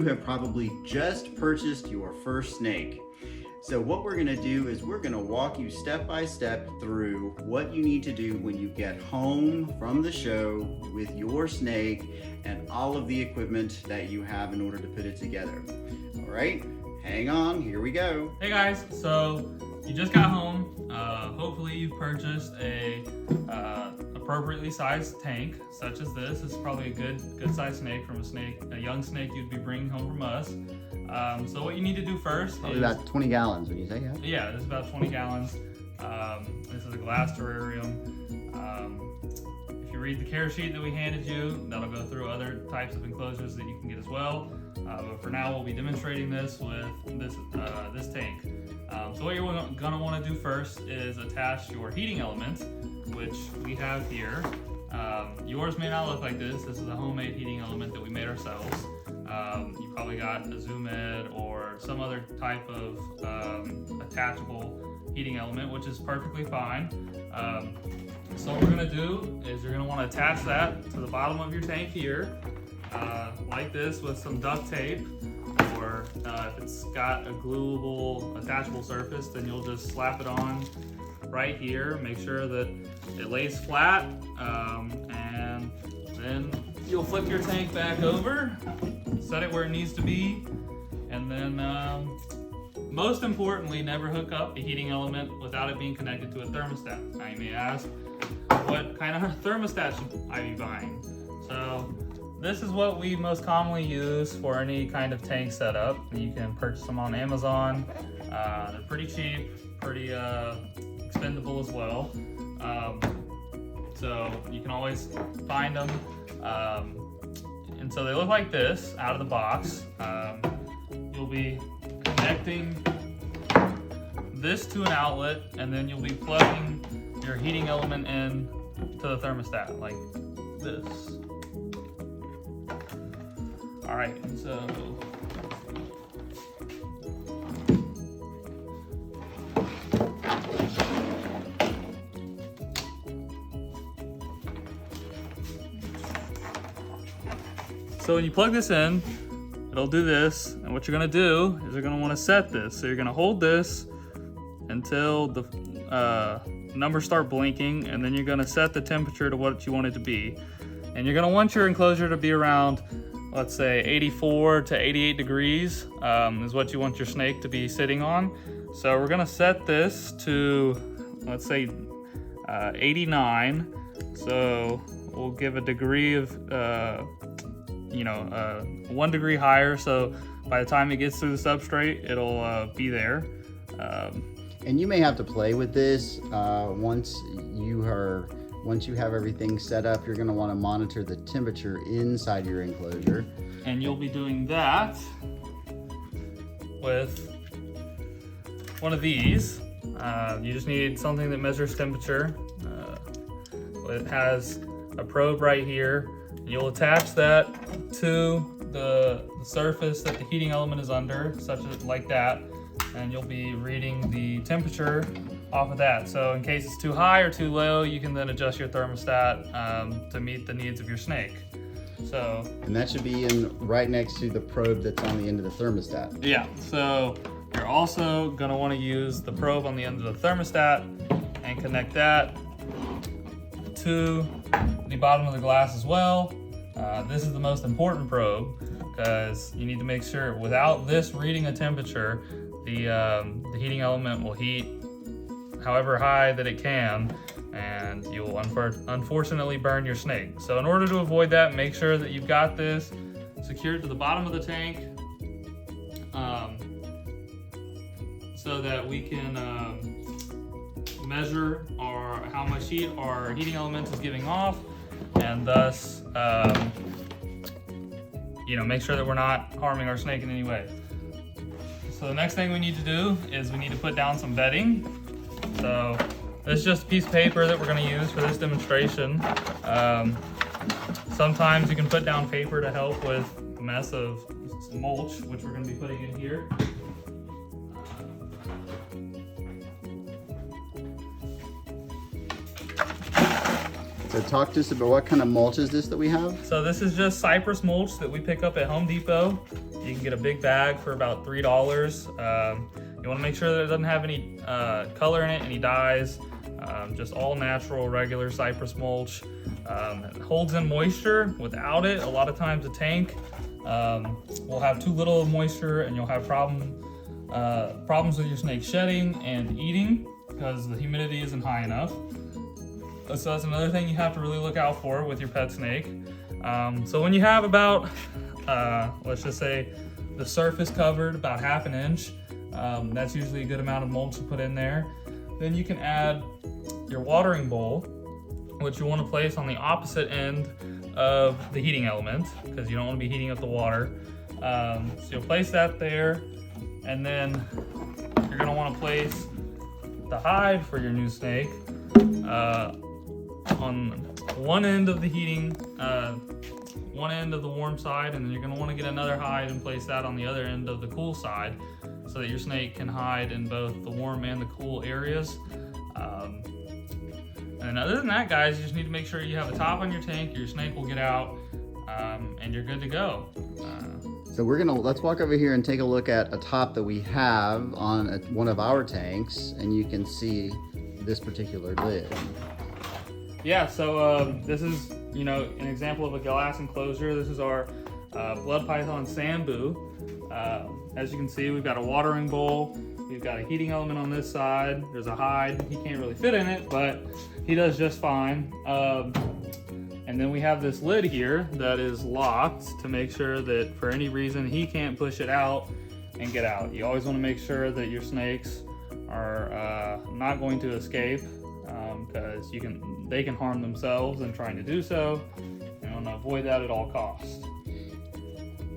you have probably just purchased your first snake. So what we're gonna do is we're gonna walk you step by step through what you need to do when you get home from the show with your snake and all of the equipment that you have in order to put it together. All right, hang on, here we go. Hey guys, so you just got home. Hopefully you've purchased a appropriately sized tank, such as this. This is probably a good sized snake from a young snake you'd be bringing home from us. So what you need to do first Probably is about 20 gallons, would you say? yeah, this is about 20 gallons. This is a glass terrarium. If you read the care sheet that we handed you, that'll go through other types of enclosures that you can get as well. But for now, we'll be demonstrating this with this tank. So what you're gonna want to do first is attach your heating element, which we have here. Yours may not look like this. This is a homemade heating element that we made ourselves. You probably got a Zoom Ed or some other type of attachable heating element, which is perfectly fine. So what we're gonna do is you're gonna want to attach that to the bottom of your tank here, like this, with some duct tape, or if it's got a gluable attachable surface, then you'll just slap it on right here. Make sure that it lays flat, and then you'll flip your tank back over, set it where it needs to be, and then most importantly, never hook up a heating element without it being connected to a thermostat. Now you may ask, what kind of thermostat should I be buying? So this is what we most commonly use for any kind of tank setup. You can purchase them on Amazon. They're pretty cheap, pretty expendable as well. So you can always find them. And so they look like this out of the box. You'll be connecting this to an outlet, and then you'll be plugging your heating element in to the thermostat like this. All right, so when you plug this in, it'll do this, and what you're gonna do is you're gonna wanna set this. So you're gonna hold this until the numbers start blinking, and then you're gonna set the temperature to what you want it to be. And you're gonna want your enclosure to be around, let's say 84 to 88 degrees is what you want your snake to be sitting on. So we're gonna set this to, let's say 89. So we'll give a degree of 1 degree higher, so by the time it gets through the substrate, it'll be there. And you may have to play with this once you have everything set up. You're going to want to monitor the temperature inside your enclosure. And you'll be doing that with one of these. You just need something that measures temperature. It has a probe right here. You'll attach that to the surface that the heating element is under, such as like that, and you'll be reading the temperature off of that. So in case it's too high or too low, you can then adjust your thermostat to meet the needs of your snake. So, and that should be in right next to the probe that's on the end of the thermostat. Yeah, so you're also gonna wanna use the probe on the end of the thermostat and connect that to the bottom of the glass as well. This is the most important probe, because you need to make sure without this reading a temperature, the heating element will heat however high that it can, and you'll unfortunately burn your snake. So in order to avoid that, make sure that you've got this secured to the bottom of the tank, so that we can measure how much heat our heating element is giving off, and thus make sure that we're not harming our snake in any way. So the next thing we need to do is we need to put down some bedding. So this is just a piece of paper that we're going to use for this demonstration. Sometimes you can put down paper to help with the mess of mulch, which we're going to be putting in here. So talk to us about what kind of mulch is this that we have? So this is just cypress mulch that we pick up at Home Depot. You can get a big bag for about $3. You want to make sure that it doesn't have any color in it, any dyes, just all natural, regular cypress mulch. It holds in moisture. Without it, a lot of times a tank will have too little moisture, and you'll have problems with your snake shedding and eating because the humidity isn't high enough. So that's another thing you have to really look out for with your pet snake. So when you have about, let's just say, the surface covered about 1/2 inch, that's usually a good amount of mulch to put in there. Then you can add your watering bowl, which you want to place on the opposite end of the heating element because you don't want to be heating up the water. So you'll place that there, and then you're going to want to place the hide for your new snake on one end of the heating, one end of the warm side, and then you're going to want to get another hide and place that on the other end of the cool side so that your snake can hide in both the warm and the cool areas. And other than that, guys, you just need to make sure you have a top on your tank, your snake will get out, and you're good to go. So let's walk over here and take a look at a top that we have on one of our tanks, and you can see this particular lid. Yeah, so this is, an example of a glass enclosure. This is our blood python Sambu. As you can see, we've got a watering bowl. We've got a heating element on this side. There's a hide. He can't really fit in it, but he does just fine. And then we have this lid here that is locked to make sure that for any reason he can't push it out and get out. You always want to make sure that your snakes are not going to escape because they can harm themselves in trying to do so. You want to avoid that at all costs.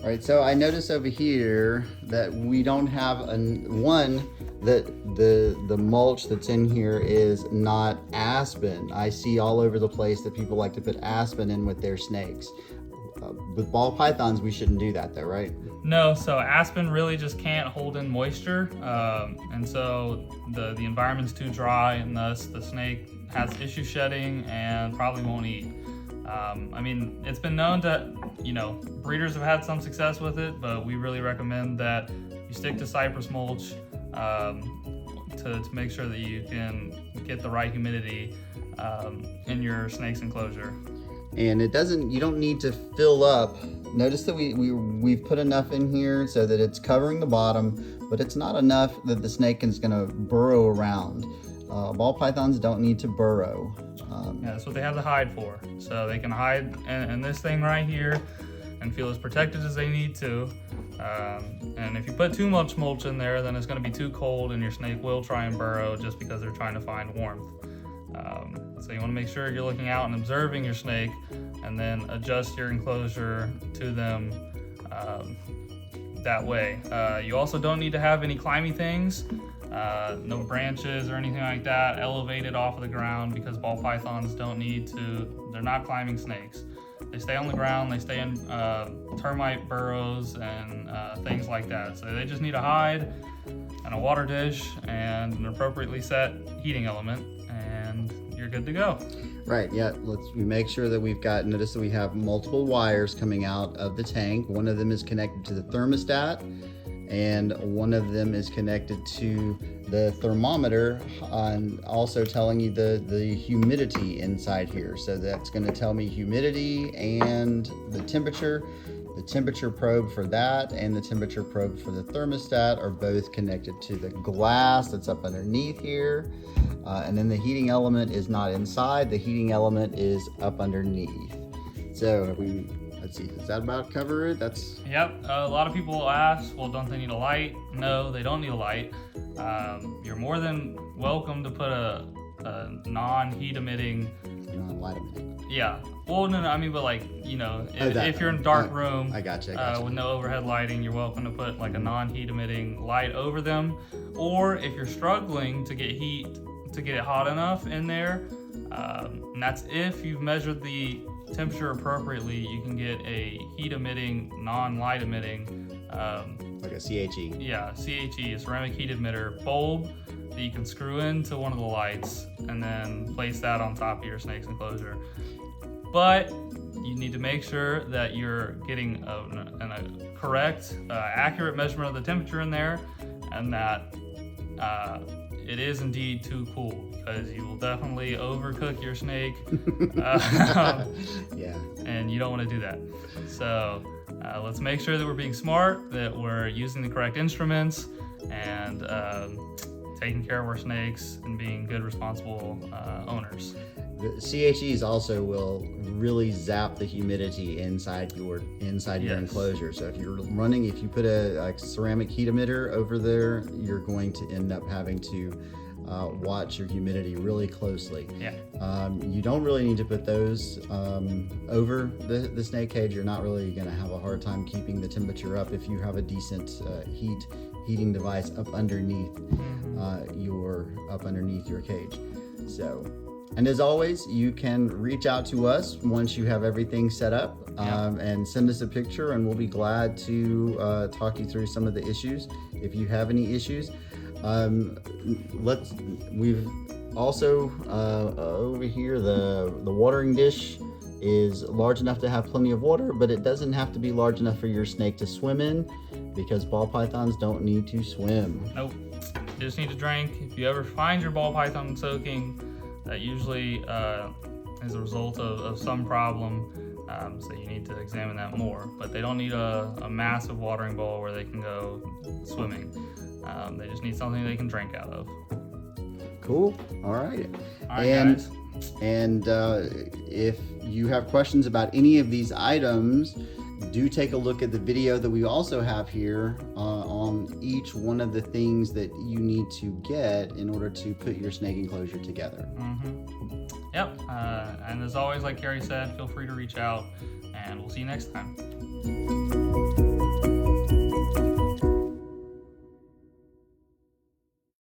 All right, so I notice over here that we don't have the mulch that's in here is not aspen. I see all over the place that people like to put aspen in with their snakes. With ball pythons, we shouldn't do that though, right? No, so aspen really just can't hold in moisture, and so the environment's too dry, and thus the snake has issue shedding and probably won't eat. I mean, it's been known that, breeders have had some success with it, but we really recommend that you stick to cypress mulch to make sure that you can get the right humidity in your snake's enclosure. And you don't need to fill up. Notice that we've put enough in here so that it's covering the bottom, but it's not enough that the snake is gonna burrow around. Ball pythons don't need to burrow. Yeah, that's what they have the hide for. So they can hide in this thing right here and feel as protected as they need to. And if you put too much mulch in there, then it's going to be too cold and your snake will try and burrow just because they're trying to find warmth. So you want to make sure you're looking out and observing your snake and then adjust your enclosure to them that way. You also don't need to have any climby things. No branches or anything like that elevated off of the ground because ball pythons they're not climbing snakes. They stay on the ground, they stay in termite burrows and things like that. So they just need a hide and a water dish and an appropriately set heating element, and you're good to go. Right, yeah, we make sure that notice that we have multiple wires coming out of the tank. One of them is connected to the thermostat, and one of them is connected to the thermometer, and also telling you the humidity inside here. So that's going to tell me humidity and the temperature. The temperature probe for that and the temperature probe for the thermostat are both connected to the glass that's up underneath here. And then the heating element is not inside, the heating element is up underneath. So let's see, does that about cover it? Yep, a lot of people will ask, well, don't they need a light? No, they don't need a light. You're more than welcome to put a non-heat emitting... Non-light emitting. Yeah. Well, no, I mean, but if you're in a dark room I gotcha. with no overhead lighting, you're welcome to put like a non-heat emitting light over them. Or if you're struggling to get it hot enough in there, and that's if you've measured the temperature appropriately, you can get a heat emitting, non-light emitting, like a CHE. Yeah, CHE, a ceramic heat emitter bulb that you can screw into one of the lights and then place that on top of your snake's enclosure. But you need to make sure that you're getting a correct, accurate measurement of the temperature in there, and that it is indeed too cool, because you will definitely overcook your snake. Yeah. And you don't want to do that. So let's make sure that we're being smart, that we're using the correct instruments, and taking care of our snakes and being good, responsible owners. The CHEs also will really zap the humidity inside your enclosure. So if you put a ceramic heat emitter over there, you're going to end up having to watch your humidity really closely. Yeah. You don't really need to put those over the snake cage. You're not really going to have a hard time keeping the temperature up if you have a decent heating device up underneath your cage. So. And as always, you can reach out to us once you have everything set up, and send us a picture, and we'll be glad to talk you through some of the issues. If you have any issues, we've also over here, the watering dish is large enough to have plenty of water, but it doesn't have to be large enough for your snake to swim in, because ball pythons don't need to swim. Nope, you just need to drink. If you ever find your ball python soaking, that usually is a result of some problem, so you need to examine that more. But they don't need a massive watering bowl where they can go swimming. They just need something they can drink out of. Cool. All right. Guys. And if you have questions about any of these items, do take a look at the video that we also have here on each one of the things that you need to get in order to put your snake enclosure together. Yep. And as always, like Carrie said, feel free to reach out, and we'll see you next time.